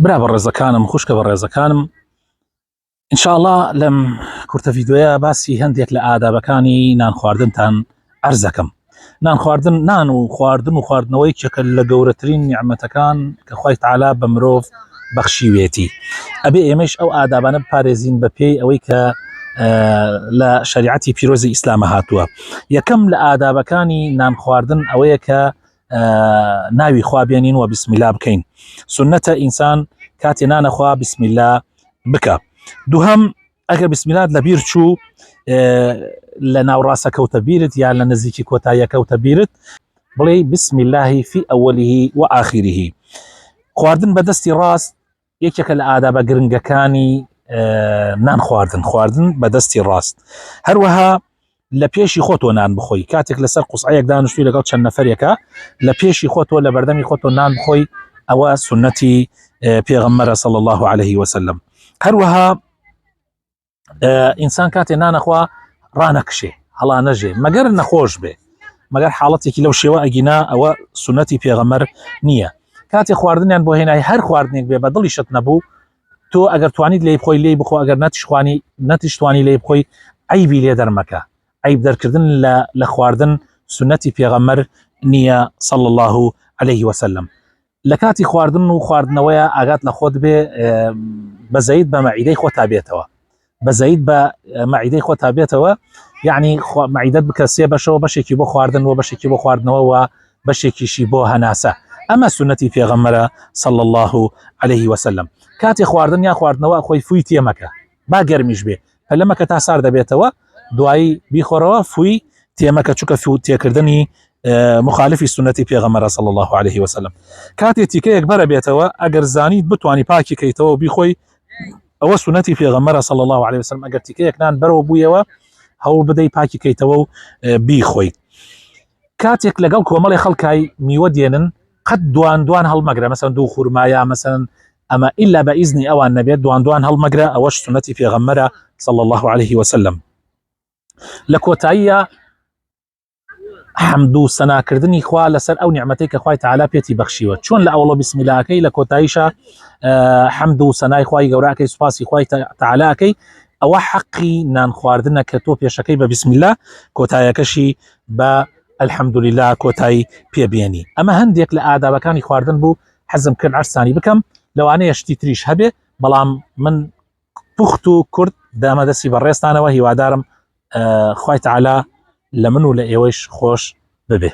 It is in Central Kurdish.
برا بەڕێزەکانم خوشکە بەڕێزەکانم ئینشاءڵڵا لەم کورتە ڤیدۆیە باسی هەندێک لە ئادابەکانی نان خواردنتان عەرز دەکەم. نان خواردن نان و خواردن و خواردنەوەی یەکێکە لە گەورەترین نیعمەتەکان کە خوای تەعالا بە مرۆڤ بەخشیوێتی. ئەبێ ئێمەش ئەو ئادابانە بپارێزین بە پێی ئەوەی کە لە شەریعەتی پیرۆزی ئیسلامە هاتووە. یەکەم لە ئادابەکانی نان خواردن ئەوەیە کە ناوی خوا بێنین و بسمیلا بکەین. سنەتە ئینسان کاتێ نانەخوا بسمیلا بکە. دووهەم ئەگەر بسمیلات لە بیر چوو لە ناوڕاستە کەوتە بیرت یا لە نزیکی کۆتاییە کەوتە بیرت بڵێ بسم الله في ئەوەلیه و ئاخیریه. خواردن بە دەستی ڕاست یەکێکە لە ئادابە گرنگەکانی نان خواردن بە دەستی ڕاست. هەروەها لە پێشی خۆتۆ نان بخۆی، کاتێک لەسەر قوسعەیەک دانیشتووی لەگەڵ چەند نەفەرێکە لە پێشی خۆتۆ لە بەردەمی خۆتۆ نان بخۆی، ئەوە سنەتی پێغەمبەرە صلی الله عليه وسلم. هەروەها ئینسان کاتێ نانەخوا ڕانەکشێ هەڵا نەژێ مەگەر نەخۆش بێ، مەگەر حاڵەتێکی لەو شێوە ئەگینا ئەوە سنەتی پێغەمبەر نییە. کاتێ خواردنیان بۆ هێنای هەر خواردنێک بێ بە دڵیشت نەبوو تۆ ئەگەر توانیت لێ بخۆی لێ بخۆ، ئەگەر نەتیشتوانی لێ بخۆی عیبی لێ دەرمەکە. عیب دەرکردن لە خواردن سنەتی پێغەمبەر نییە صلی الله عليه وسلم. لە کاتی خواردن و خواردنەوەیە ئاگات لە خۆت بێ بەزەید بە مەعیدەی خۆت تابێتەوە، بەزەید بە مەعیدەی خۆت تابێتەوە، یعنی مەعیدەت بکە سێ بەشەوە، بەشێکی بۆ خواردن و بەشێکی بۆ خواردنەوە و بەشێکیشی بۆ هەناسە. ئەمە سنەتی پێغەمبەرە صلی الله عليه وسلم. کاتی خواردن یا خواردنەوە خۆی فوی تێمەکە، با گەرمیش بێ هەلەمەکە تا سار دەبێتەوە، دوایی بیخۆرەوە فوی تێمەکە، چووکە فوی تێکردنی مخالفی سنەتی پێغەمبەرە صلی الله عليه وسلم. کاتێ تیکەیەک بەرە بێتەوە ئەگەر زانیت بتوانی پاکی کەیتەوە بیخۆی، ئەوە سنەتی پێغەمبەرە صلی الله عليه وسلم. ئەگەر تیکەیەک نان بەرەوە بوویەوە هەوڵ بدەی پاکی کەیتەوە و بیخۆی. کاتێک لەگەڵ کۆمەڵی خەڵکای میوە دێنن قەت دوان هەڵمەگرە، مەسەن دوو خورمایە مەسەن، ئەمە ئیلا بە ئیزنی ئەوان نەبێت دوان هەڵمەگرە، ئەوەش سنەتی پێغەمبەرە صلی الله عليه وسلم. لە کۆتاییە حەمد و سەناکردنی خوا لەسەر ئەو نیعمەتەی کە خوای تەعالا پێتی بەخشیوە، چۆن لە ئەوڵە بسمیلاکەی لە کۆتاییشە حەمد و سەنای خوای گەوراکەی سوپاسی خوای تەعالاکەی، ئەوە حەقی نان خواردنە کە تۆ پێشەکەی بە بسمیلا کۆتاییەکەشی بە الحەمدولیلا کۆتایی پێبێنی. ئەمە هەندێک لە ئادابەکانی خواردن بوو، حەزم کرد عەرزتانی بکەم. لەوانەیە شتی تریش هەبێ، بەڵام من پوخت و کورد دامەدەستی بەڕێستانەوە، هیوادارم خوای تەعالا لە من و لە ئێوەش خۆش ببێ.